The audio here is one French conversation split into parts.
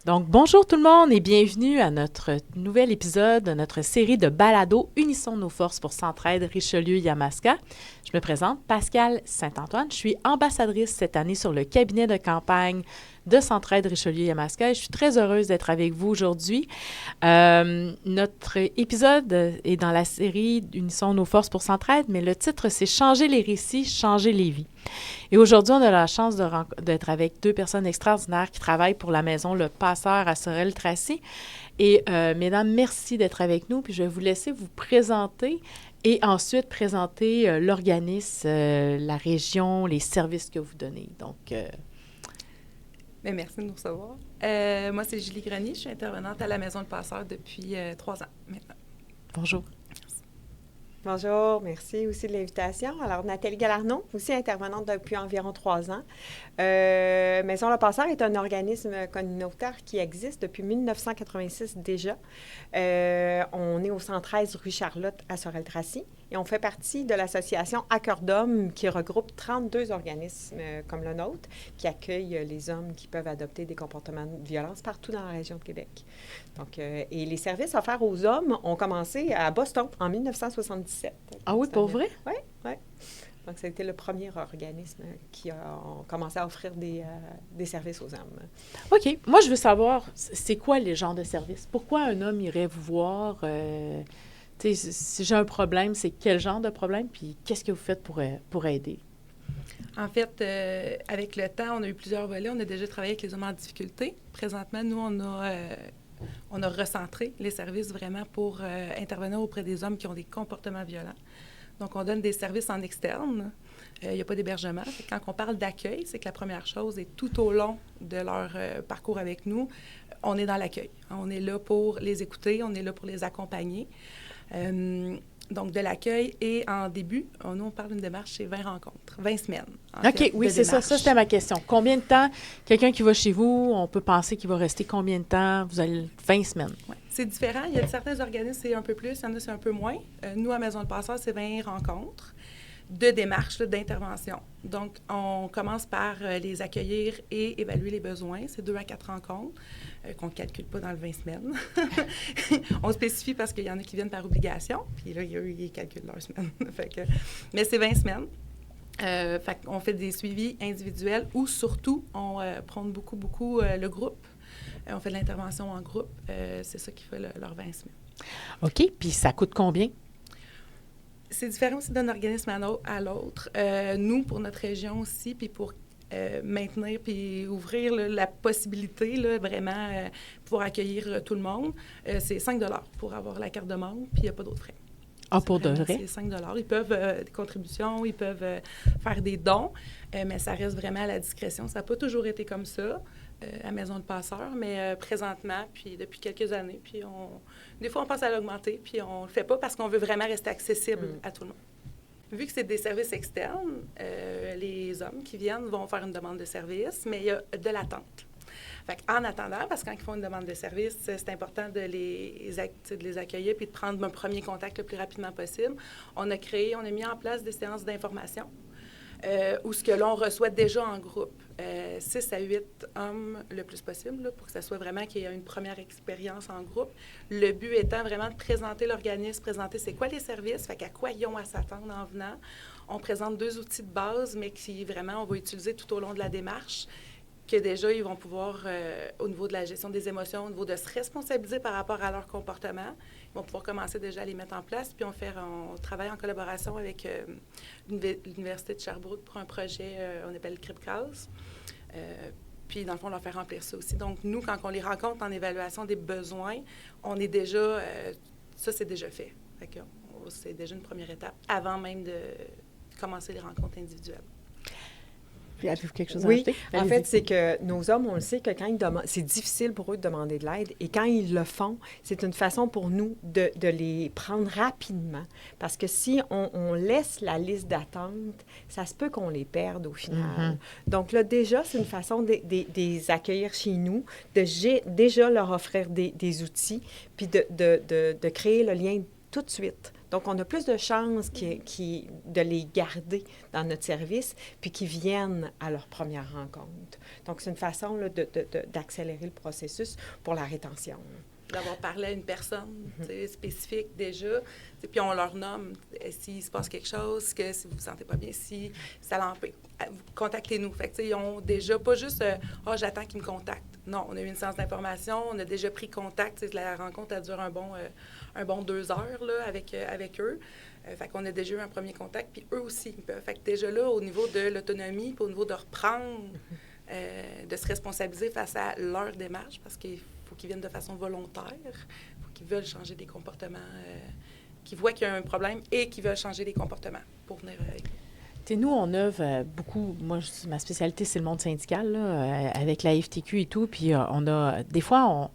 Donc, bonjour tout le monde et bienvenue à notre nouvel épisode de notre série de balados Unissons nos forces pour Centraide Richelieu-Yamaska. Je me présente, Pascale Saint-Antoine. Je suis ambassadrice cette année sur le cabinet de campagne de Centraide Richelieu-Yamaska et je suis très heureuse d'être avec vous aujourd'hui. Notre épisode est dans la série Unissons nos forces pour Centraide, mais le titre, c'est « Changer les récits, changer les vies ». Et aujourd'hui, on a la chance d'être avec deux personnes extraordinaires qui travaillent pour la maison Le Passeur à Sorel-Tracy. Et mesdames, merci d'être avec nous. Puis je vais vous laisser vous présenter et ensuite présenter l'organisme, la région, les services que vous donnez. Donc, Bien, merci de nous recevoir. Moi, c'est Julie Grenier. Je suis intervenante à la Maison Le Passeur depuis 3 ans maintenant. Bonjour. Bonjour, merci aussi de l'invitation. Alors, Nathalie Galarnon, aussi intervenante depuis environ 3 ans. Maison Le Passeur est un organisme communautaire qui existe depuis 1986 déjà. On est au 113 rue Charlotte à Sorel-Tracy et on fait partie de l'association À cœur d'homme qui regroupe 32 organismes comme le nôtre qui accueillent les hommes qui peuvent adopter des comportements de violence partout dans la région de Québec. Donc, et les services offerts aux hommes ont commencé à Boston en 1977. Ah oui, pour vrai? Oui, oui. Donc, ça a été le premier organisme qui a commencé à offrir des services aux hommes. OK. Moi, je veux savoir, c'est quoi les genres de services? Pourquoi un homme irait vous voir? Si j'ai un problème, c'est quel genre de problème? Puis qu'est-ce que vous faites pour aider? En fait, avec le temps, on a eu plusieurs volets. On a déjà travaillé avec les hommes en difficulté. Présentement, nous, on a recentré les services vraiment pour intervenir auprès des hommes qui ont des comportements violents. Donc, on donne des services en externe. Il n'y a pas d'hébergement. Quand on parle d'accueil, c'est que la première chose est tout au long de leur parcours avec nous, on est dans l'accueil. On est là pour les écouter, on est là pour les accompagner. Donc, de l'accueil et en début, nous, on parle d'une démarche, c'est 20 rencontres, 20 semaines. OK, oui, c'est ça. Ça, c'était ma question. Combien de temps, quelqu'un qui va chez vous, on peut penser qu'il va rester combien de temps? Vous avez 20 semaines. Ouais. C'est différent. Il y a certains organismes, c'est un peu plus, il y en a, c'est un peu moins. Nous, à Maison Le Passeur, c'est 20 rencontres de démarches, d'intervention. Donc, on commence par les accueillir et évaluer les besoins. C'est 2 à 4 rencontres qu'on ne calcule pas dans le 20 semaines. On spécifie parce qu'il y en a qui viennent par obligation, puis là, eux, ils calculent leurs semaines. Mais c'est 20 semaines. On fait des suivis individuels ou surtout, on prône beaucoup le groupe. On fait de l'intervention en groupe. C'est ça qui fait leurs 20 semaines. OK. Puis ça coûte combien? C'est différent aussi d'un organisme à l'autre. Nous, pour notre région aussi, puis pour maintenir puis ouvrir la possibilité, là, vraiment, pouvoir accueillir tout le monde, c'est 5 $ pour avoir la carte de membre, puis il n'y a pas d'autres frais. Ah, pour de vrai? C'est 5 $. Ils peuvent, des contributions, ils peuvent faire des dons, mais ça reste vraiment à la discrétion. Ça n'a pas toujours été comme ça à Maison Le Passeur, mais présentement, puis depuis quelques années, puis des fois, on pense à l'augmenter, puis on ne le fait pas parce qu'on veut vraiment rester accessible à tout le monde. Vu que c'est des services externes, les hommes qui viennent vont faire une demande de service, mais il y a de l'attente. En attendant, parce que quand ils font une demande de service, c'est important de les accueillir puis de prendre un premier contact le plus rapidement possible. On a mis en place des séances d'information où ce que l'on reçoit déjà en groupe, 6 à 8 hommes le plus possible, là, pour que ça soit vraiment qu'il y ait une première expérience en groupe. Le but étant vraiment de présenter l'organisme, présenter c'est quoi les services, à quoi ils ont à s'attendre en venant. On présente 2 outils de base, mais qui vraiment on va utiliser tout au long de la démarche, que déjà, ils vont pouvoir, au niveau de la gestion des émotions, au niveau de se responsabiliser par rapport à leur comportement, ils vont pouvoir commencer déjà à les mettre en place. Puis on travaille en collaboration avec l'Université de Sherbrooke pour un projet, on appelle CRIPCAS. Puis, dans le fond, on leur fait remplir ça aussi. Donc, nous, quand on les rencontre en évaluation des besoins, on est déjà, ça, c'est déjà fait. C'est déjà une première étape avant même de commencer les rencontres individuelles. Avez-vous quelque chose à oui, ajouter? en fait, c'est que nos hommes, on le sait que quand ils demandent, c'est difficile pour eux de demander de l'aide. Et quand ils le font, c'est une façon pour nous de les prendre rapidement. Parce que si on laisse la liste d'attente, ça se peut qu'on les perde au final. Donc là, déjà, c'est une façon de les accueillir chez nous, de déjà leur offrir des outils, puis de créer le lien tout de suite. Donc, on a plus de chances de les garder dans notre service puis qu'ils viennent à leur première rencontre. Donc, c'est une façon là, d'accélérer le processus pour la rétention. D'avoir parlé à une personne spécifique déjà, puis on leur nomme s'il se passe quelque chose, que si vous ne vous sentez pas bien, si ça l'empêche, contactez-nous. Fait que, ils ont déjà pas juste « j'attends qu'ils me contactent ». Non, on a eu une séance d'information, on a déjà pris contact. La rencontre, elle dure un bon 2 heures là, avec eux. Fait qu'on a déjà eu un premier contact, puis eux aussi. Fait que déjà là, au niveau de l'autonomie, puis au niveau de reprendre, de se responsabiliser face à leur démarche, parce qu'il faut qu'ils viennent de façon volontaire, il faut qu'ils veulent changer des comportements, qu'ils voient qu'il y a un problème et qu'ils veulent changer des comportements pour venir avec nous. Nous, on œuvre beaucoup. Moi, ma spécialité, c'est le monde syndical, là, avec la FTQ et tout. Puis, on a. Des fois,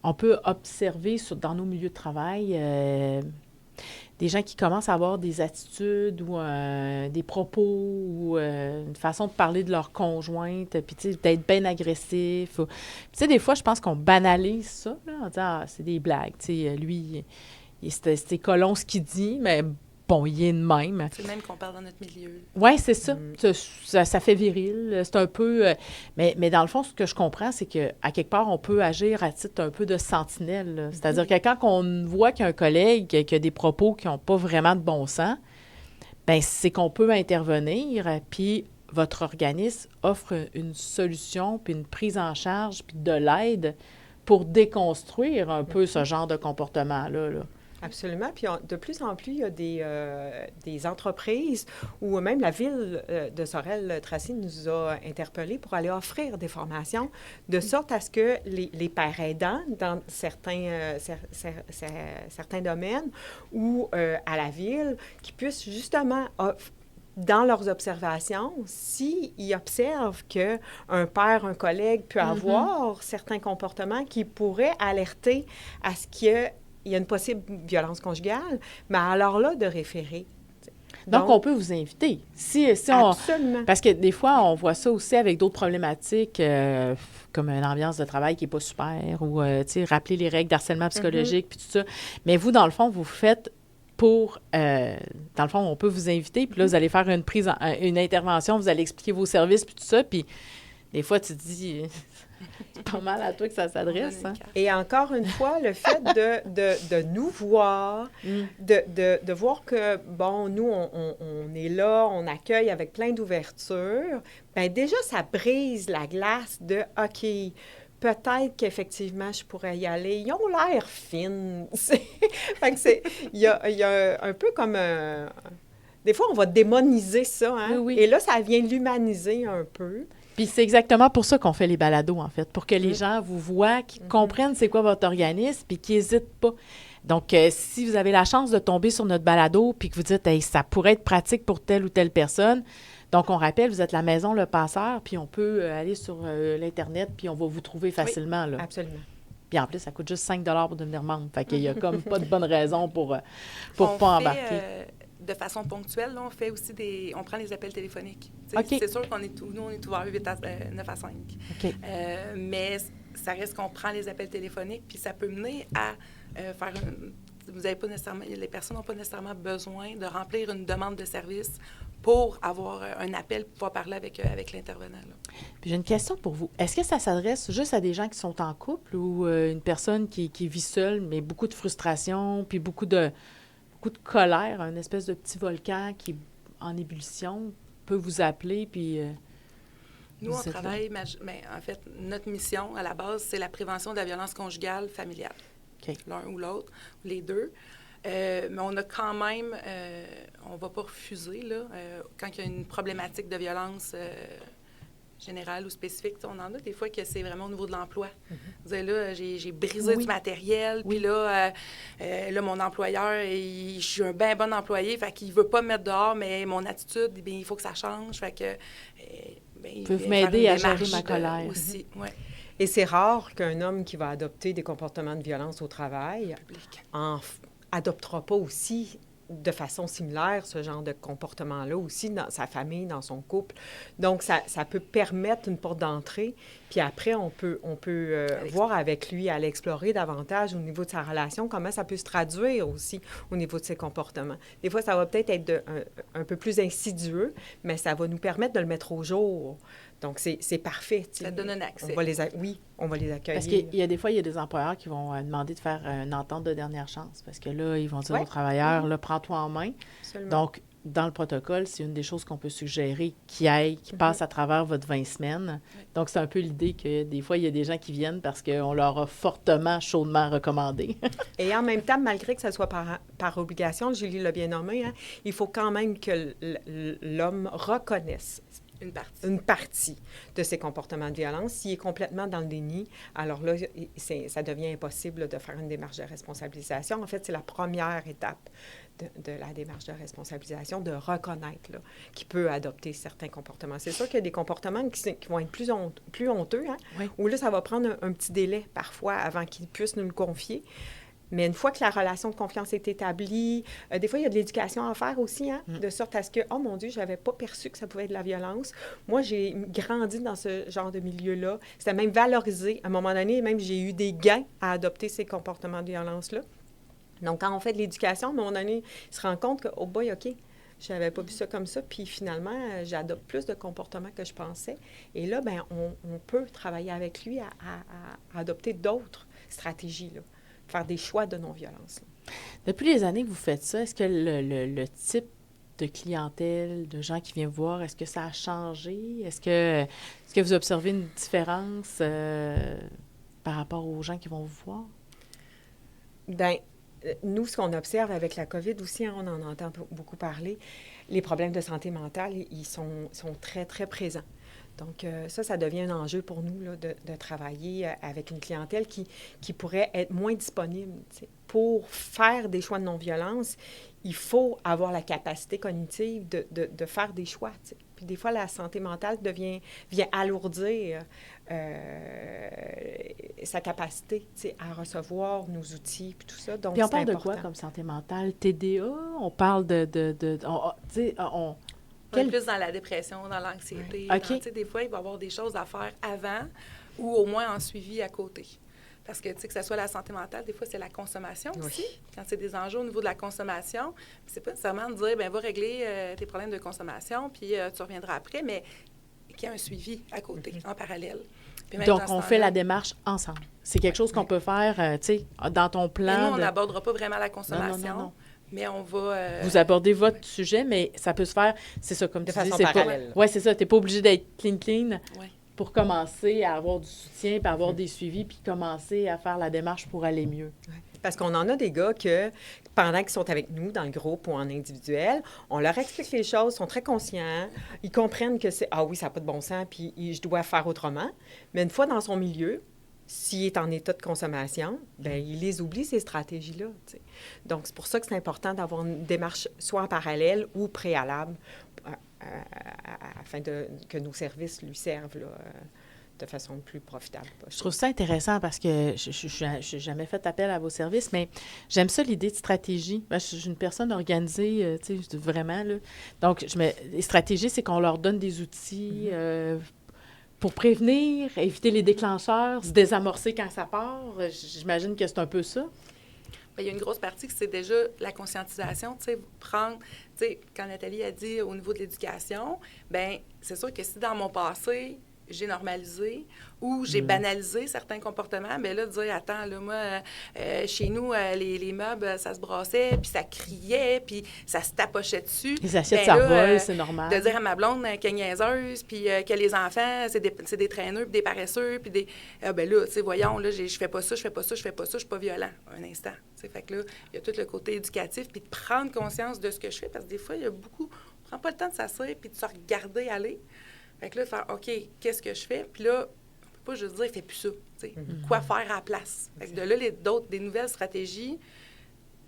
on peut observer dans nos milieux de travail des gens qui commencent à avoir des attitudes ou des propos ou une façon de parler de leur conjointe, puis tu sais, d'être bien agressif. Tu sais, des fois, je pense qu'on banalise ça, là, en disant « c'est des blagues », tu sais, lui, c'est colon ce qu'il dit, mais bon, il est de même. C'est le même qu'on parle dans notre milieu. Oui, c'est ça. Ça fait viril. C'est un peu... mais dans le fond, ce que je comprends, c'est qu'à quelque part, on peut agir à titre un peu de sentinelle, là. C'est-à-dire que quand on voit qu'il y a un collègue qui a des propos qui n'ont pas vraiment de bon sens, bien, c'est qu'on peut intervenir, puis votre organisme offre une solution, puis une prise en charge, puis de l'aide pour déconstruire un peu ce genre de comportement-là, là. Absolument. Puis de plus en plus, il y a des entreprises ou même la ville de Sorel-Tracy nous a interpellés pour aller offrir des formations de sorte à ce que les pères aidants dans certains domaines ou à la ville, qui puissent justement dans leurs observations, s'ils observent qu'un père, un collègue peut avoir certains comportements qui pourraient alerter à ce qu'il y a une possible violence conjugale, mais alors là, de référer. Donc, on peut vous inviter. Si absolument. Parce que des fois, on voit ça aussi avec d'autres problématiques, comme une ambiance de travail qui n'est pas super, ou, tu sais, rappeler les règles d'harcèlement psychologique, puis tout ça. Mais vous, dans le fond, vous faites pour... dans le fond, on peut vous inviter, puis là, vous allez faire une intervention, vous allez expliquer vos services, puis tout ça, puis des fois, tu te dis... C'est pas mal à toi que ça s'adresse. Hein? Et encore une fois, le fait de nous voir, de voir que, bon, nous, on est là, on accueille avec plein d'ouverture, bien déjà, ça brise la glace de « OK, peut-être qu'effectivement, je pourrais y aller. Ils ont l'air fines. » Fait que il y a un peu comme... des fois, on va démoniser ça, hein? Oui. Et là, ça vient l'humaniser un peu. Puis c'est exactement pour ça qu'on fait les balados, en fait, pour que les gens vous voient, qu'ils comprennent c'est quoi votre organisme, puis qu'ils n'hésitent pas. Donc, si vous avez la chance de tomber sur notre balado, puis que vous dites hey, « ça pourrait être pratique pour telle ou telle personne », donc on rappelle, vous êtes la maison Le Passeur, puis on peut aller sur l'Internet, puis on va vous trouver facilement. Oui, là. absolument. Puis en plus, ça coûte juste 5 $ pour devenir membre. Fait qu'il n'y a comme pas de bonne raison pour pas embarquer. De façon ponctuelle, là, on fait aussi on prend les appels téléphoniques. Okay. C'est sûr qu'on est ouvert 9 à 5. Okay. Mais ça reste qu'on prend les appels téléphoniques, puis ça peut mener à faire vous avez pas nécessairement, les personnes n'ont pas nécessairement besoin de remplir une demande de service pour avoir un appel, pour pouvoir parler avec l'intervenant. Puis j'ai une question pour vous. Est-ce que ça s'adresse juste à des gens qui sont en couple ou une personne qui vit seule, mais beaucoup de frustration, puis beaucoup de colère, un espèce de petit volcan qui est en ébullition, peut vous appeler, puis... Nous, on travaille, mais en fait, notre mission, à la base, c'est la prévention de la violence conjugale familiale. Okay. L'un ou l'autre, ou les deux. Mais on a quand même, on ne va pas refuser, là, quand il y a une problématique de violence générale ou spécifique, on en a des fois que c'est vraiment au niveau de l'emploi. Vous savez, là, j'ai brisé du matériel, puis là, mon employeur, je suis un bien bon employé, fait qu'il ne veut pas me mettre dehors, mais mon attitude, bien, il faut que ça change, fait que... Peuvent m'aider à gérer ma colère. Aussi, ouais. Et c'est rare qu'un homme qui va adopter des comportements de violence au travail adoptera pas aussi de façon similaire ce genre de comportement-là aussi dans sa famille, dans son couple. Donc, ça peut permettre une porte d'entrée. Puis après, on peut voir avec lui, à l'explorer davantage au niveau de sa relation, comment ça peut se traduire aussi au niveau de ses comportements. Des fois, ça va peut-être être un peu plus insidieux, mais ça va nous permettre de le mettre au jour. Donc, c'est parfait. Ça donne un accès. Oui, on va les accueillir. Parce qu'il y a des fois, il y a des employeurs qui vont demander de faire une entente de dernière chance. Parce que là, ils vont dire aux travailleurs, là, prends-toi en main. Absolument. Donc, dans le protocole, c'est une des choses qu'on peut suggérer qui passe à travers votre 20 semaines. Donc, c'est un peu l'idée que des fois, il y a des gens qui viennent parce qu'on leur a fortement, chaudement recommandé. Et en même temps, malgré que ce soit par obligation, Julie l'a bien nommé, hein, il faut quand même que l'homme reconnaisse une partie de ses comportements de violence. S'il est complètement dans le déni, alors là, ça devient impossible de faire une démarche de responsabilisation. En fait, c'est la première étape de la démarche de responsabilisation, de reconnaître qu'il peut adopter certains comportements. C'est sûr qu'il y a des comportements qui vont être plus honteux, hein, où là, ça va prendre un petit délai parfois avant qu'ils puissent nous le confier. Mais une fois que la relation de confiance est établie, des fois, il y a de l'éducation à faire aussi, hein, de sorte à ce que, oh mon Dieu, je n'avais pas perçu que ça pouvait être de la violence. Moi, j'ai grandi dans ce genre de milieu-là. C'était même valorisé. À un moment donné, même, j'ai eu des gains à adopter ces comportements de violence-là. Donc, quand on fait de l'éducation, à un moment donné, il se rend compte que, oh boy, OK, je n'avais pas vu ça comme ça. Puis finalement, j'adopte plus de comportements que je pensais. Et là, bien, on peut travailler avec lui à adopter d'autres stratégies, là. Faire des choix de non-violence. Depuis les années que vous faites ça, est-ce que le type de clientèle, de gens qui viennent voir, est-ce que ça a changé? Est-ce que vous observez une différence par rapport aux gens qui vont vous voir? Bien, nous, ce qu'on observe avec la COVID aussi, hein, on en entend beaucoup parler, les problèmes de santé mentale, ils sont très, très présents. Donc, ça devient un enjeu pour nous là, de travailler avec une clientèle qui pourrait être moins disponible. T'sais. Pour faire des choix de non-violence, il faut avoir la capacité cognitive de faire des choix. T'sais. Puis des fois, la santé mentale vient alourdir sa capacité à recevoir nos outils puis tout ça. Donc, puis on parle important. De quoi comme santé mentale? TDA? On parle Plus dans la dépression, dans l'anxiété. Oui. Okay. Des fois, il va y avoir des choses à faire avant ou au moins en suivi à côté. Parce que, que ce soit la santé mentale, des fois, c'est la consommation aussi. Quand c'est des enjeux au niveau de la consommation, c'est pas nécessairement de dire, bien, va régler tes problèmes de consommation, puis tu reviendras après, mais qu'il y ait un suivi à côté, en parallèle. Donc, on fait la démarche ensemble. C'est quelque chose qu'on peut faire, tu sais, dans ton plan. Et nous, on n'abordera pas vraiment la consommation. Non. Mais on va... Vous abordez votre sujet, mais ça peut se faire, c'est ça, comme de tu dis. De façon parallèle. Oui, c'est ça. Tu n'es pas obligé d'être clean pour commencer à avoir du soutien, puis avoir des suivis, puis commencer à faire la démarche pour aller mieux. Parce qu'on en a des gars que, pendant qu'ils sont avec nous, dans le groupe ou en individuel, on leur explique les choses, sont très conscients, ils comprennent que c'est « Ah oui, ça n'a pas de bon sens, puis je dois faire autrement ». Mais une fois dans son milieu, s'il est en état de consommation, bien, il les oublie, ces stratégies-là. T'sais. Donc, c'est pour ça que c'est important d'avoir une démarche soit en parallèle ou préalable afin que nos services lui servent là, de façon plus profitable. Je trouve ça intéressant parce que je n'ai jamais fait appel à vos services, mais j'aime ça, l'idée de stratégie. Ben, je suis une personne organisée, tu sais, vraiment. Là. Donc, les stratégies, c'est qu'on leur donne des outils... pour prévenir, éviter les déclencheurs, se désamorcer quand ça part. J'imagine que c'est un peu ça. Bien, il y a une grosse partie que c'est déjà la conscientisation. Tu sais, quand Nathalie a dit au niveau de l'éducation, bien, c'est sûr que si dans mon passé, j'ai normalisé ou j'ai banalisé certains comportements, bien là, de dire, attends, là, moi, chez nous, les meubles, ça se brassait, puis ça criait, puis ça se tapochait dessus. Les assiettes, ça vole, c'est normal. De dire à ma blonde qu'elle est niaiseuse, puis que les enfants, c'est des traîneux, puis des paresseux, puis des... ben là, tu sais, voyons, là, je fais pas ça, je suis pas violent, un instant. T'sais, fait que là, il y a tout le côté éducatif, puis de prendre conscience de ce que je fais, parce que des fois, il y a beaucoup... On prend pas le temps de s'asseoir, puis de se regarder aller. Fait que là, faire, OK, qu'est-ce que je fais? Puis là, on peut pas juste dire, fais plus ça. Quoi faire à la place? Fait que de là, des nouvelles stratégies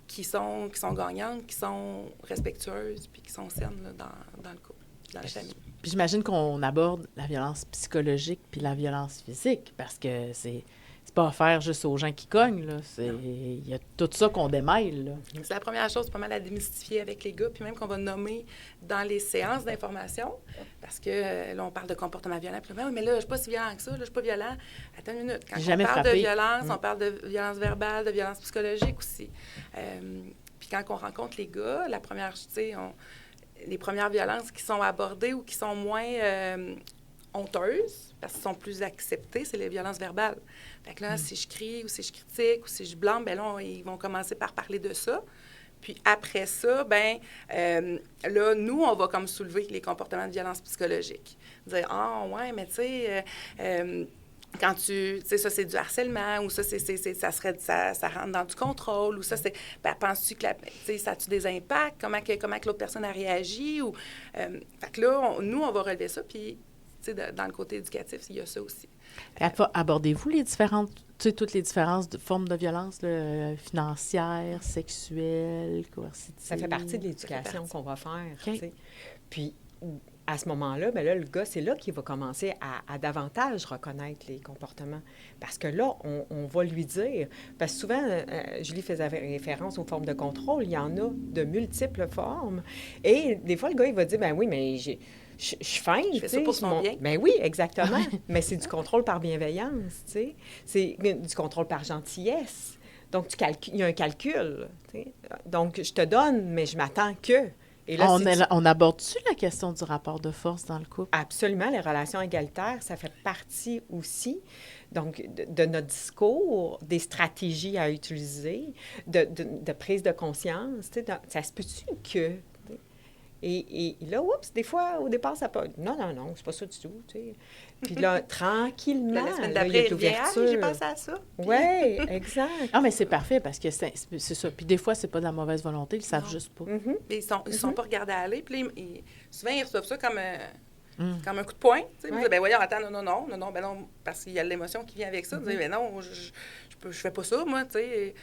qui sont gagnantes, qui sont respectueuses, puis qui sont saines là, dans le couple, dans la famille. Puis j'imagine qu'on aborde la violence psychologique puis la violence physique, parce que c'est c'est pas offert juste aux gens qui cognent, là. Il y a tout ça qu'on démêle, là. C'est la première chose, pas mal à démystifier avec les gars, puis même qu'on va nommer dans les séances d'information, parce que là, on parle de comportement violent, puis là, oui, mais là, je suis pas si violent que ça, là, je suis pas violent. Attends une minute. Quand on parle de violence, on parle de violence verbale, de violence psychologique aussi. Puis quand on rencontre les gars, la première, tu sais, les premières violences qui sont abordées ou qui sont moins honteuses, parce qu'elles sont plus acceptées, c'est les violences verbales. Fait que là, si je crie ou si je critique ou si je blâme, bien là, ils vont commencer par parler de ça. Puis après ça, bien, là, nous, on va comme soulever les comportements de violence psychologique. Dire, ah, ouais, mais tu sais, quand tu sais, ça, c'est du harcèlement, ou ça, ça rentre dans du contrôle, ou ça, c'est, ben, penses-tu que, tu sais, ça a-tu des impacts? Comment que l'autre personne a réagi? Ou, fait que là, nous, on va relever ça, puis, tu sais, dans le côté éducatif, il y a ça aussi. Abordez-vous les différentes, tu sais, toutes les différentes formes de violence, là, financières, sexuelles, coercitives? Ça fait partie de l'éducation qu'on va faire, tu sais. Puis, à ce moment-là, bien là, le gars, c'est là qu'il va commencer à davantage reconnaître les comportements. Parce que là, on va lui dire... Parce que souvent, Julie faisait référence aux formes de contrôle. Il y en a de multiples formes. Et des fois, le gars, il va dire, ben oui, mais je suis fin, je fais ça pour son bien. Ben oui, exactement. Mais c'est du contrôle par bienveillance, tu sais. C'est du contrôle par gentillesse. Donc, il y a un calcul, tu sais. Donc, je te donne, mais je m'attends que... Et là, on aborde-tu la question du rapport de force dans le couple? Absolument. Les relations égalitaires, ça fait partie aussi donc, de notre discours, des stratégies à utiliser, de prise de conscience. Tu sais, ça se peut-tu que... Et là, oups, des fois, au départ, ça peut... Non, c'est pas ça du tout, tu sais. Puis là, tranquillement, la semaine là, il y a l'ouverture. J'ai pensé à ça. Oui, exact. Ah, mais c'est parfait, parce que c'est ça. Puis des fois, c'est pas de la mauvaise volonté, ils le savent juste pas. Ils sont pas regardés aller. Puis là, souvent, ils reçoivent ça comme un coup de poing. Ils disent, ben voyons, attends, non, ben non, parce qu'il y a l'émotion qui vient avec ça. Ils disent, ben non, je fais pas ça, moi, tu sais,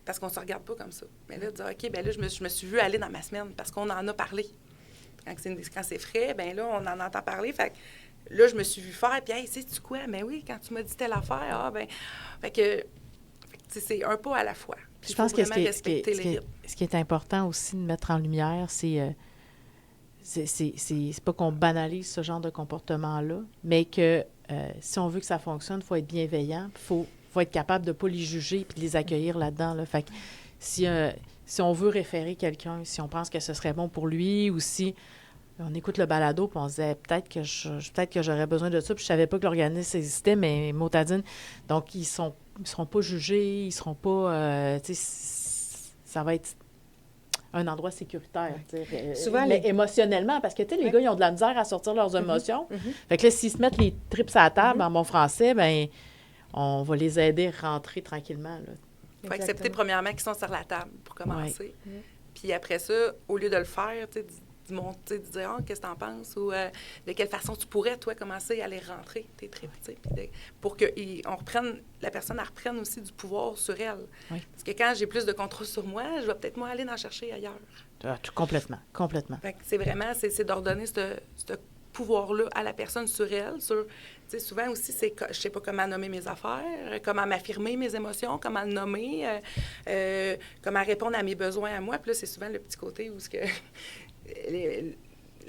parce qu'on se regarde pas comme ça. Mais là, dire, OK, ben là, je me suis vue aller dans ma semaine, parce qu'on en a parlé. Quand c'est frais, ben là, on en entend parler. Fait que là, je me suis vue faire, puis, hey, sais-tu quoi? Ben oui, quand tu m'as dit telle affaire, fait que, c'est un pas à la fois. Puis je pense que ce qui est important aussi de mettre en lumière, c'est pas qu'on banalise ce genre de comportement-là, mais que si on veut que ça fonctionne, il faut être bienveillant, il faut être capable de ne pas les juger puis de les accueillir là-dedans. Là. Fait que si on veut référer quelqu'un, si on pense que ce serait bon pour lui, ou si on écoute le balado puis on se disait peut-être que j'aurais besoin de ça, puis je savais pas que l'organisme existait, mais motadine. Donc, ils seront pas jugés, ils seront pas... ça va être un endroit sécuritaire, souvent émotionnellement, parce que, les gars, ils ont de la misère à sortir leurs émotions. Fait que là, s'ils se mettent les tripes à la table, en bon français, ben on va les aider à rentrer tranquillement, là. Il faut accepter, premièrement, qu'ils sont sur la table, pour commencer. Ouais. Puis après ça, au lieu de le faire, de dire « qu'est-ce que tu en penses? » ou de quelle façon tu pourrais, toi, commencer à les rentrer, tes tripes, pour que la personne reprenne aussi du pouvoir sur elle. Oui. Parce que quand j'ai plus de contrôle sur moi, je vais peut-être, moi, aller en chercher ailleurs. Complètement. Fait que c'est vraiment, c'est d'ordonner ce pouvoir-là à la personne sur elle, souvent aussi, c'est, je sais pas comment nommer mes affaires, comment m'affirmer mes émotions, comment le nommer, comment répondre à mes besoins à moi. Puis là, c'est souvent le petit côté où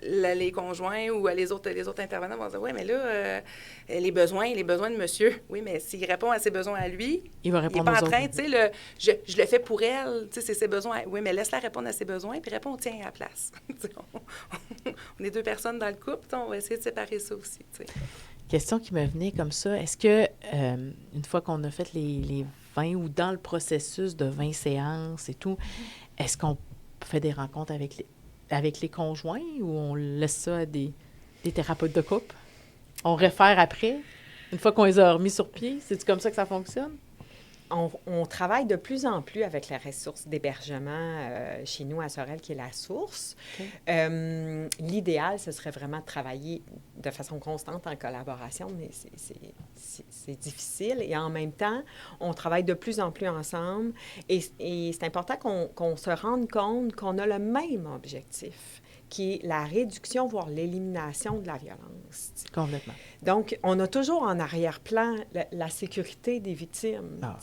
les conjoints ou les autres intervenants vont dire, oui, mais là, les besoins de monsieur, oui, mais s'il répond à ses besoins à lui, il va répondre il n'est pas en train, tu sais, je le fais pour elle, tu sais, c'est ses besoins. Oui, mais laisse-la répondre à ses besoins, puis réponds, tiens, à la place. On est deux personnes dans le couple, on va essayer de séparer ça aussi, tu sais. Question qui me venait comme ça, est-ce que, une fois qu'on a fait les 20 ou dans le processus de 20 séances et tout, est-ce qu'on fait des rencontres avec les conjoints ou on laisse ça à des thérapeutes de couple? On réfère après, une fois qu'on les a remis sur pied? C'est-tu comme ça que ça fonctionne? On travaille de plus en plus avec la ressource d'hébergement chez nous à Sorel, qui est la source. Okay. L'idéal, ce serait vraiment de travailler de façon constante en collaboration, mais c'est difficile. Et en même temps, on travaille de plus en plus ensemble. Et c'est important qu'on se rende compte qu'on a le même objectif, qui est la réduction, voire l'élimination de la violence. Complètement. Donc, on a toujours en arrière-plan la sécurité des victimes. Ah.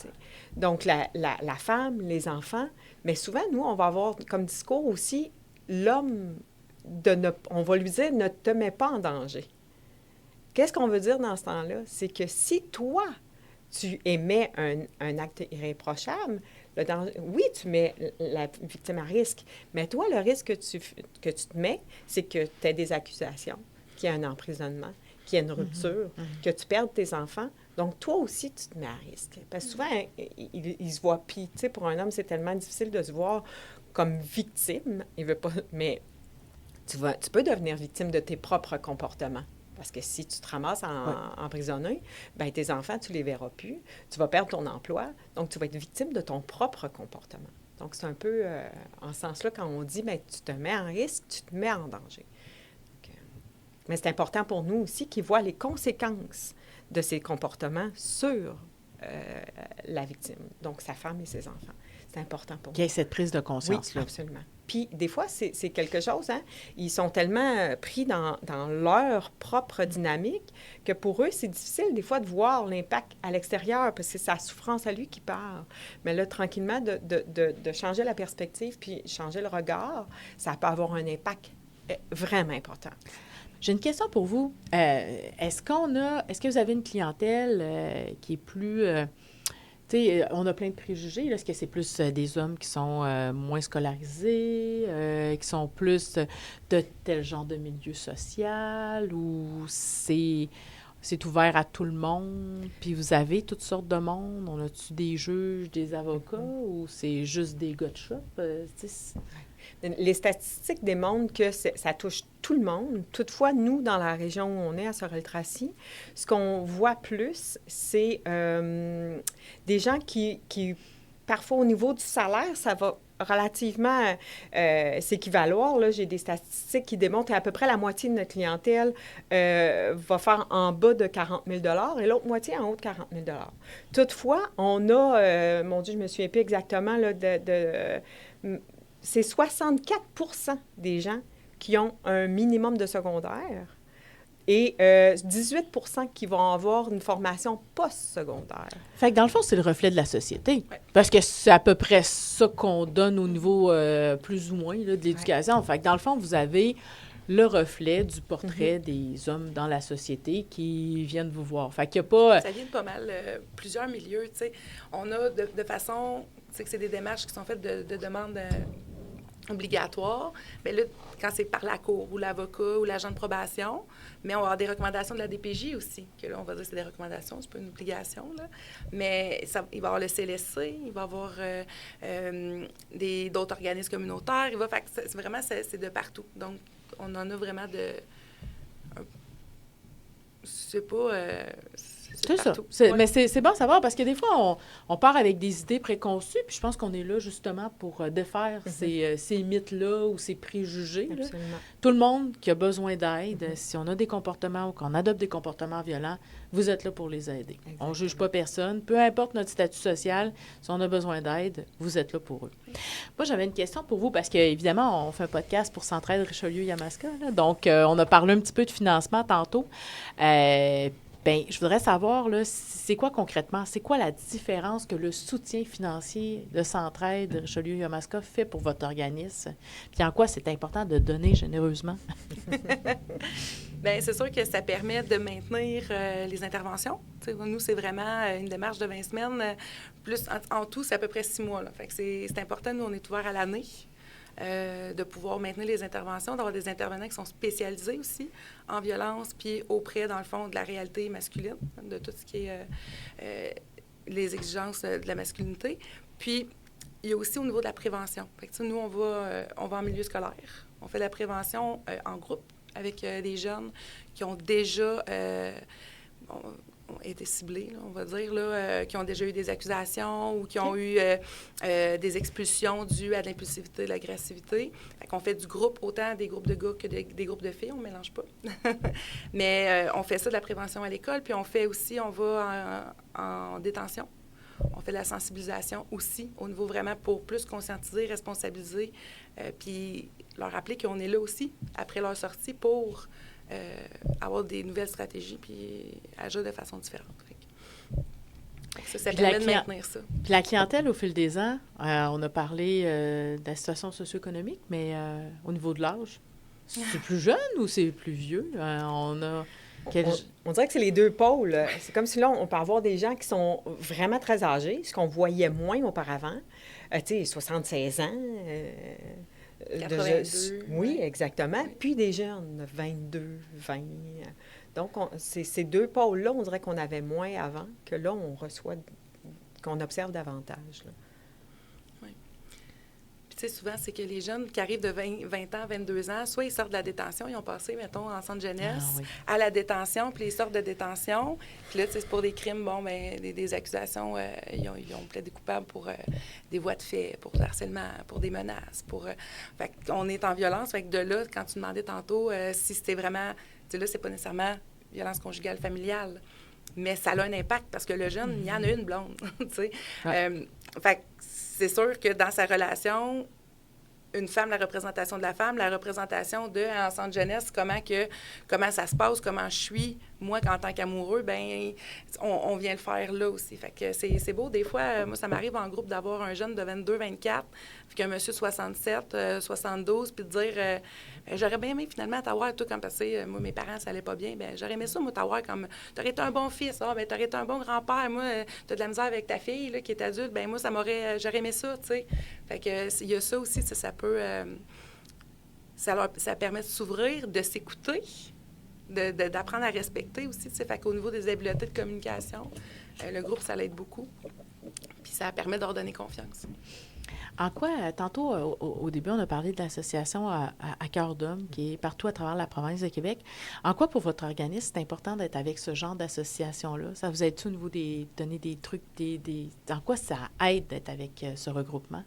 Donc, la femme, les enfants, mais souvent, nous, on va avoir comme discours aussi l'homme, on va lui dire « ne te mets pas en danger ». Qu'est-ce qu'on veut dire dans ce temps-là? C'est que si toi, tu émets un acte irréprochable, le danger, oui, tu mets la victime à risque, mais toi, le risque que tu te mets, c'est que tu aies des accusations, qu'il y ait un emprisonnement, qu'il y ait une rupture, que tu perdes tes enfants. Donc, toi aussi, tu te mets à risque. Parce que souvent, il se voit, puis, tu sais, pour un homme, c'est tellement difficile de se voir comme victime. Il veut pas, mais tu peux devenir victime de tes propres comportements. Parce que si tu te ramasses emprisonné, bien, tes enfants, tu les verras plus. Tu vas perdre ton emploi. Donc, tu vas être victime de ton propre comportement. Donc, c'est un peu en ce sens-là, quand on dit, bien, tu te mets en risque, tu te mets en danger. Donc, mais c'est important pour nous aussi qu'ils voient les conséquences de ces comportements sur la victime, donc sa femme et ses enfants. C'est important pour nous. Qu'il y ait cette prise de conscience-là. Oui, absolument. Puis, des fois, c'est quelque chose, hein? Ils sont tellement pris dans leur propre dynamique que pour eux, c'est difficile, des fois, de voir l'impact à l'extérieur parce que c'est sa souffrance à lui qui parle. Mais là, tranquillement, de changer la perspective puis changer le regard, ça peut avoir un impact vraiment important. J'ai une question pour vous. Est-ce que vous avez une clientèle qui est plus... tu sais, on a plein de préjugés. Là. Est-ce que c'est plus des hommes qui sont moins scolarisés, qui sont plus de tel genre de milieu social, ou c'est ouvert à tout le monde? Puis vous avez toutes sortes de monde? On a-tu des juges, des avocats, ou c'est juste des gars de shop? Les statistiques démontrent que ça touche tout le monde. Toutefois, nous, dans la région où on est, à Sorel-Tracy, ce qu'on voit plus, c'est des gens qui, parfois, au niveau du salaire, ça va relativement s'équivaloir. Là, j'ai des statistiques qui démontrent qu'à peu près la moitié de notre clientèle va faire en bas de 40 000 et l'autre moitié en haut de 40 000 Toutefois, on a, mon Dieu, je me souviens plus exactement, là, c'est 64 des gens qui ont un minimum de secondaire et 18 qui vont avoir une formation post-secondaire. Fait que dans le fond, c'est le reflet de la société. Ouais. Parce que c'est à peu près ça qu'on donne au niveau plus ou moins là, de l'éducation. Ouais. Fait que dans le fond, vous avez le reflet du portrait des hommes dans la société qui viennent vous voir. Fait qu'il y a pas... Ça vient de pas mal plusieurs milieux, tu sais. On a de façon... Tu sais que c'est des démarches qui sont faites de demande obligatoire. Mais là, quand c'est par la cour ou l'avocat ou l'agent de probation, mais on va avoir des recommandations de la DPJ aussi, que là, on va dire que c'est des recommandations, c'est pas une obligation, là. Mais il va y avoir le CLSC, il va y avoir d'autres organismes communautaires, fait que c'est de partout. Donc, on en a vraiment de... C'est pas... C'est ça. Ouais. Mais c'est bon à savoir parce que des fois, on part avec des idées préconçues, puis je pense qu'on est là justement pour défaire ces mythes-là ou ces préjugés. Là. Tout le monde qui a besoin d'aide, si on a des comportements ou qu'on adopte des comportements violents, vous êtes là pour les aider. Exactement. On ne juge pas personne. Peu importe notre statut social, si on a besoin d'aide, vous êtes là pour eux. Moi, j'avais une question pour vous parce qu'évidemment, on fait un podcast pour Centraide Richelieu-Yamaska. Donc, on a parlé un petit peu de financement tantôt. Bien, je voudrais savoir, là, c'est quoi concrètement, c'est quoi la différence que le soutien financier de Centraide Richelieu-Yamaska fait pour votre organisme? Puis en quoi c'est important de donner généreusement? Bien, c'est sûr que ça permet de maintenir les interventions. T'sais, nous, c'est vraiment une démarche de 20 semaines. Plus en tout, c'est à peu près 6 mois. Là. Fait que c'est important, nous, on est ouvert à l'année. De pouvoir maintenir les interventions, d'avoir des intervenants qui sont spécialisés aussi en violence, puis auprès, dans le fond, de la réalité masculine, de tout ce qui est les exigences de la masculinité. Puis, il y a aussi au niveau de la prévention. Fait que, nous, on va en milieu scolaire. On fait de la prévention en groupe avec des jeunes qui ont déjà... ont été ciblés, là, on va dire, là, qui ont déjà eu des accusations ou qui ont eu des expulsions dues à de l'impulsivité, de l'agressivité. Fait qu'on fait du groupe, autant des groupes de gars que des groupes de filles, on ne mélange pas. Mais on fait ça de la prévention à l'école, puis on fait aussi, on va en détention. On fait de la sensibilisation aussi, au niveau vraiment pour plus conscientiser, responsabiliser, puis leur rappeler qu'on est là aussi, après leur sortie, pour avoir des nouvelles stratégies puis agir de façon différente. Ça permet de maintenir ça. Puis la clientèle, au fil des ans, on a parlé de la situation socio-économique, mais au niveau de l'âge, c'est plus jeune ou c'est plus vieux? On dirait que c'est les deux pôles. C'est comme si là, on peut avoir des gens qui sont vraiment très âgés, ce qu'on voyait moins auparavant. Tu sais, 76 ans. 82. Oui, exactement. Puis des jeunes, 22, 20. Donc, c'est ces deux pôles-là, on dirait qu'on avait moins avant, que là, qu'on observe davantage. Là. Oui. Puis, tu sais, souvent, c'est que les jeunes qui arrivent de 20 ans, 22 ans, soit ils sortent de la détention, ils ont passé, mettons, en centre jeunesse, à la détention, puis ils sortent de détention. Puis là, tu sais, c'est pour des crimes, bon, bien, des accusations, ils ont plaidé coupables pour des voies de fait, pour harcèlement, pour des menaces, fait qu'on est en violence. Fait que de là, quand tu demandais tantôt si c'était vraiment... Tu sais, là, c'est pas nécessairement violence conjugale familiale, mais ça a un impact parce que le jeune, il y en a une blonde, tu sais. Ouais. Fait que c'est sûr que dans sa relation, une femme, la représentation de la femme, la représentation en centre jeunesse, comment ça se passe, comment je suis, moi, en tant qu'amoureux, bien, on vient le faire là aussi. Fait que c'est beau. Des fois, moi, ça m'arrive en groupe d'avoir un jeune de 22, 24, puis qu'un monsieur 67, 72, puis de dire j'aurais bien aimé finalement t'avoir, toi, comme passé, moi, mes parents, ça allait pas bien, bien, j'aurais aimé ça, moi, t'avoir comme, t'aurais été un bon fils, bien, t'aurais été un bon grand-père, moi, t'as de la misère avec ta fille, là, qui est adulte, bien, moi, j'aurais aimé ça, tu sais. Fait que, il y a ça aussi, ça peut, ça permet de s'ouvrir, de s'écouter, d'apprendre à respecter aussi, tu sais. Fait qu'au niveau des habiletés de communication, le groupe, ça l'aide beaucoup. Puis ça permet de leur donner confiance. En quoi, tantôt, au début, on a parlé de l'association à cœur d'homme qui est partout à travers la province de Québec. En quoi, pour votre organisme, c'est important d'être avec ce genre d'association-là? Ça vous aide-tu au niveau donner des trucs, en quoi ça aide d'être avec ce regroupement?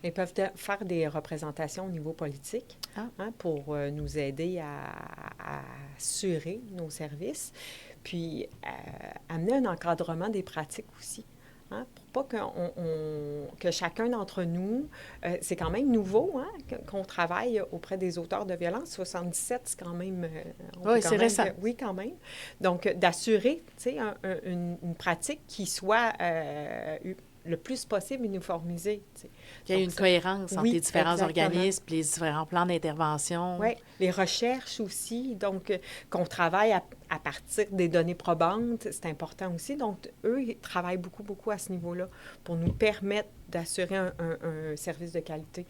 Ils peuvent faire des représentations au niveau politique pour nous aider à assurer nos services, puis amener un encadrement des pratiques aussi. Pour pas que chacun d'entre nous, c'est quand même nouveau qu'on travaille auprès des auteurs de violence. 77, c'est quand même... oui, c'est récent. Oui, quand même. Donc, d'assurer une pratique qui soit le plus possible uniformisée. Qu'il y ait une cohérence entre les différents organismes, les différents plans d'intervention. Oui, les recherches aussi. Donc, qu'on travaille à partir des données probantes, c'est important aussi. Donc, eux, ils travaillent beaucoup, beaucoup à ce niveau-là pour nous permettre d'assurer un service de qualité.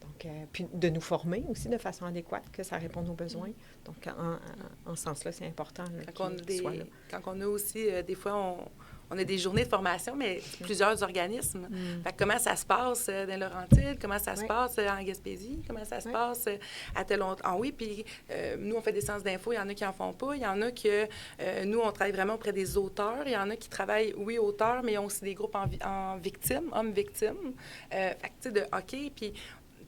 Donc, puis de nous former aussi de façon adéquate, que ça réponde aux besoins. Donc, en ce sens-là, c'est important qu'ils soient là. Quand on a aussi, des fois, on a des journées de formation, mais plusieurs organismes. Fait que comment ça se passe dans Laurentides, comment ça se passe en Gaspésie, comment ça se passe à tel autre... oui, puis nous, on fait des séances d'info, il y en a qui n'en font pas, il y en a que nous, on travaille vraiment auprès des auteurs, il y en a qui travaillent, oui, auteurs, mais ils ont aussi des groupes en victimes, hommes victimes. Fait que, tu sais, de hockey, puis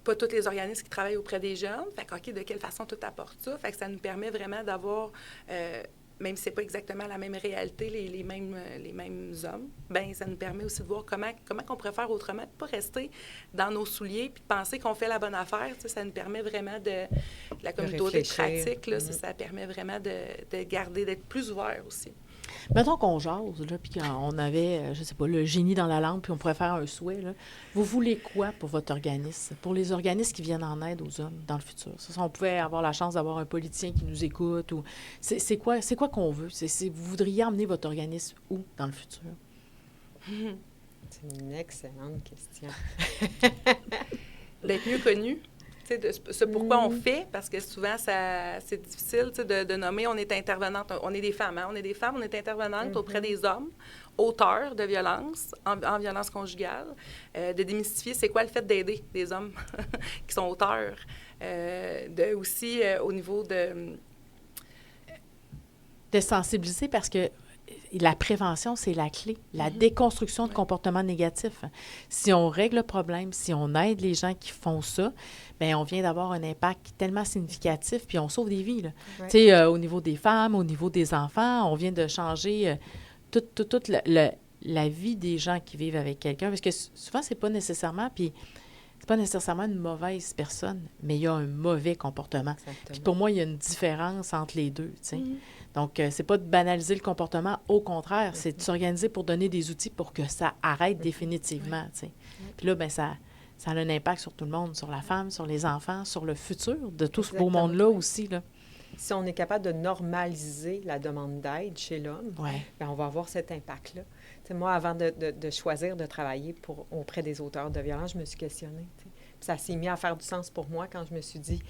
pas tous les organismes qui travaillent auprès des jeunes. Fait que, OK, de quelle façon tout apporte ça? Fait que ça nous permet vraiment d'avoir... même si ce n'est pas exactement la même réalité, les mêmes hommes, bien, ça nous permet aussi de voir comment on pourrait faire autrement, de ne pas rester dans nos souliers puis de penser qu'on fait la bonne affaire. Tu sais, ça nous permet vraiment la communauté de pratique, là, ça permet vraiment de garder, d'être plus ouvert aussi. Mettons qu'on jase, là, puis qu'on avait, je sais pas, le génie dans la lampe, puis on pourrait faire un souhait, là. Vous voulez quoi pour votre organisme, pour les organismes qui viennent en aide aux hommes dans le futur? Si on pouvait avoir la chance d'avoir un politicien qui nous écoute, ou c'est quoi qu'on veut? Vous voudriez emmener votre organisme où dans le futur? C'est une excellente question. D'être mieux connu. C'est pourquoi on fait, parce que souvent, c'est difficile de nommer. On est intervenante, on est des femmes, on est des femmes, on est intervenante auprès des hommes, auteurs de violence, en violence conjugale, de démystifier c'est quoi le fait d'aider des hommes qui sont auteurs, aussi au niveau de sensibiliser, parce que la prévention, c'est la clé. La déconstruction de comportements négatifs. Si on règle le problème, si on aide les gens qui font ça, bien, on vient d'avoir un impact tellement significatif, puis on sauve des vies. Tu sais, au niveau des femmes, au niveau des enfants, on vient de changer toute la vie des gens qui vivent avec quelqu'un, parce que souvent, c'est pas nécessairement... Puis c'est pas nécessairement une mauvaise personne, mais il y a un mauvais comportement. Puis pour moi, il y a une différence entre les deux, tu sais. Donc, c'est pas de banaliser le comportement, au contraire, c'est de s'organiser pour donner des outils pour que ça arrête définitivement, tu sais. Puis là, bien, ça a un impact sur tout le monde, sur la femme, sur les enfants, sur le futur de tout ce beau monde-là aussi, là. Si on est capable de normaliser la demande d'aide chez l'homme, bien, on va avoir cet impact-là. T'sais, moi, avant de choisir de travailler auprès des auteurs de violence, je me suis questionnée. Puis ça s'est mis à faire du sens pour moi quand je me suis dit,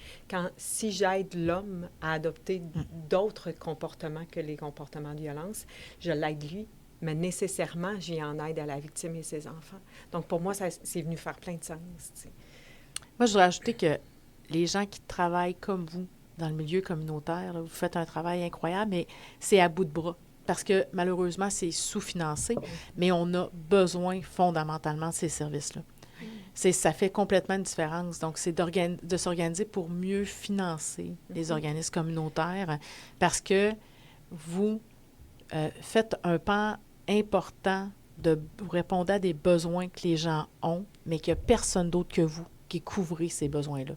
si j'aide l'homme à adopter d'autres comportements que les comportements de violence, je l'aide lui, mais nécessairement, j'y en aide à la victime et ses enfants. Donc, pour moi, c'est venu faire plein de sens. T'sais. Moi, je voudrais ajouter que les gens qui travaillent comme vous, dans le milieu communautaire, là, vous faites un travail incroyable, mais c'est à bout de bras. Parce que, malheureusement, c'est sous-financé, mais on a besoin fondamentalement de ces services-là. Ça fait complètement une différence. Donc, c'est de s'organiser pour mieux financer les organismes communautaires parce que vous faites un pan important vous répondez à des besoins que les gens ont, mais qu'il n'y a personne d'autre que vous qui couvrez ces besoins-là.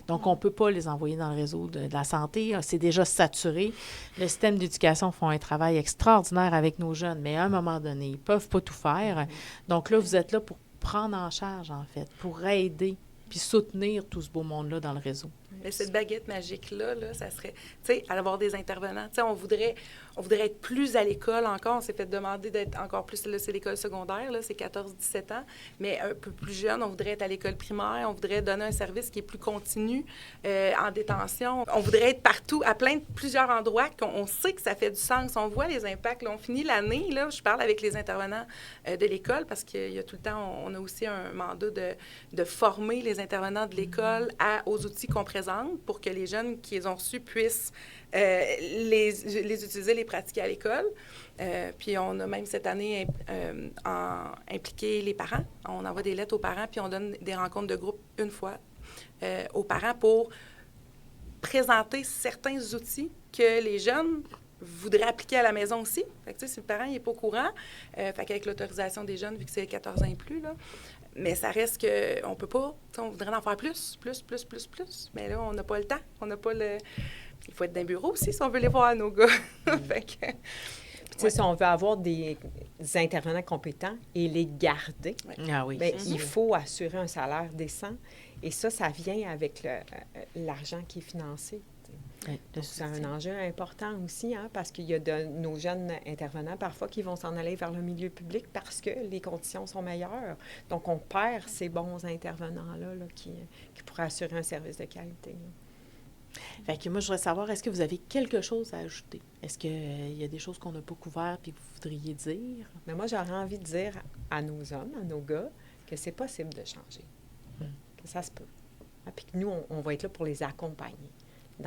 Donc, on ne peut pas les envoyer dans le réseau de la santé. C'est déjà saturé. Le système d'éducation font un travail extraordinaire avec nos jeunes, mais à un moment donné, ils ne peuvent pas tout faire. Donc là, vous êtes là pour prendre en charge, en fait, pour aider puis soutenir tout ce beau monde-là dans le réseau. Mais cette baguette magique-là, ça serait, tu sais, avoir des intervenants. Tu sais, on voudrait être plus à l'école encore. On s'est fait demander d'être encore plus, là, c'est l'école secondaire, là, c'est 14-17 ans, mais un peu plus jeune, on voudrait être à l'école primaire, on voudrait donner un service qui est plus continu, en détention. On voudrait être partout, à plusieurs endroits, qu'on sait que ça fait du sens. On voit les impacts. Là, on finit l'année, là, je parle avec les intervenants de l'école, parce qu'il y a tout le temps, on a aussi un mandat de former les intervenants de l'école aux outils qu'on présente pour que les jeunes qui les ont reçus puissent les utiliser, les pratiquer à l'école. Puis on a même cette année impliqué les parents. On envoie des lettres aux parents, puis on donne des rencontres de groupe une fois aux parents pour présenter certains outils que les jeunes voudraient appliquer à la maison aussi. Fait que, tu sais, si le parent n'est pas au courant, fait qu'avec l'autorisation des jeunes, vu que c'est 14 ans et plus, là, mais ça reste qu'on ne peut pas, on voudrait en faire plus. Mais là, on n'a pas le temps, on n'a pas le... Il faut être dans le bureau aussi si on veut les voir, nos gars. Fait que... Tu sais, si on veut avoir des intervenants compétents et les garder, bien, il faut assurer un salaire décent. Et ça vient avec l'argent qui est financé. C'est un enjeu important aussi, hein, parce qu'il y a de nos jeunes intervenants parfois qui vont s'en aller vers le milieu public parce que les conditions sont meilleures. Donc, on perd ces bons intervenants-là là, qui pourraient assurer un service de qualité. Là. Fait que moi, je voudrais savoir, est-ce que vous avez quelque chose à ajouter? Est-ce qu'il y a des choses qu'on n'a pas couvertes et que vous voudriez dire? Mais moi, j'aurais envie de dire à nos hommes, à nos gars, que c'est possible de changer, que ça se peut. Ah, puis que nous, on va être là pour les accompagner.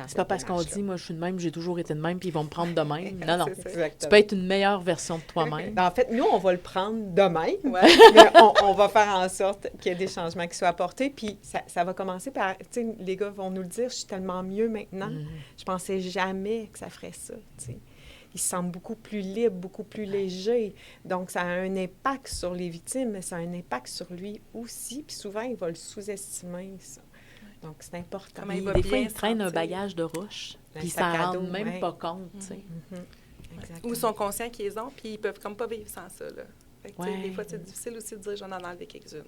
C'est pas parce qu'on dit, moi, je suis de même, j'ai toujours été de même, puis ils vont me prendre de même. Non. Exactement. Tu peux être une meilleure version de toi-même. En fait, nous, on va le prendre de même, mais on va faire en sorte qu'il y ait des changements qui soient apportés. Puis ça va commencer par, tu sais, les gars vont nous le dire, je suis tellement mieux maintenant. Je pensais jamais que ça ferait ça, tu sais. Ils se sentent beaucoup plus libres, beaucoup plus légers. Donc, ça a un impact sur les victimes, mais ça a un impact sur lui aussi. Puis souvent, il va le sous-estimer, ça. Donc, c'est important. Des fois, ils traînent un bagage de roche, puis ils s'en rendent même pas compte, tu sais. Ou ils sont conscients qu'ils les ont, puis ils peuvent comme pas vivre sans ça, là. Fait que, des fois, c'est difficile aussi de dire « j'en ai enlevé quelques-unes ».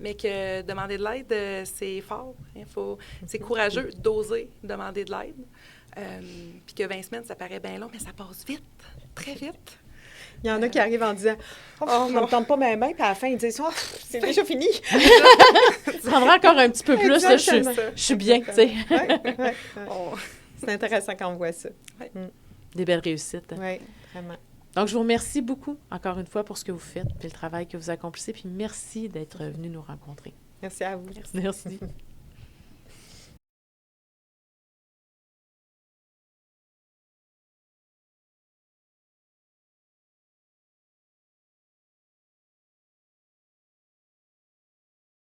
Mais que demander de l'aide, c'est fort. C'est courageux d'oser demander de l'aide. Puis que 20 semaines, ça paraît bien long, mais ça passe vite, très vite. Il y en a qui arrivent en disant « ça ne me tente pas mes mains », puis à la fin, ils disent « oh, c'est déjà fini ». Ça prendra encore un petit peu plus, là, je suis bien, tu sais. C'est intéressant quand on voit ça. Des belles réussites. Oui, vraiment. Donc, je vous remercie beaucoup, encore une fois, pour ce que vous faites, puis le travail que vous accomplissez, puis merci d'être venu nous rencontrer. Merci à vous. Merci.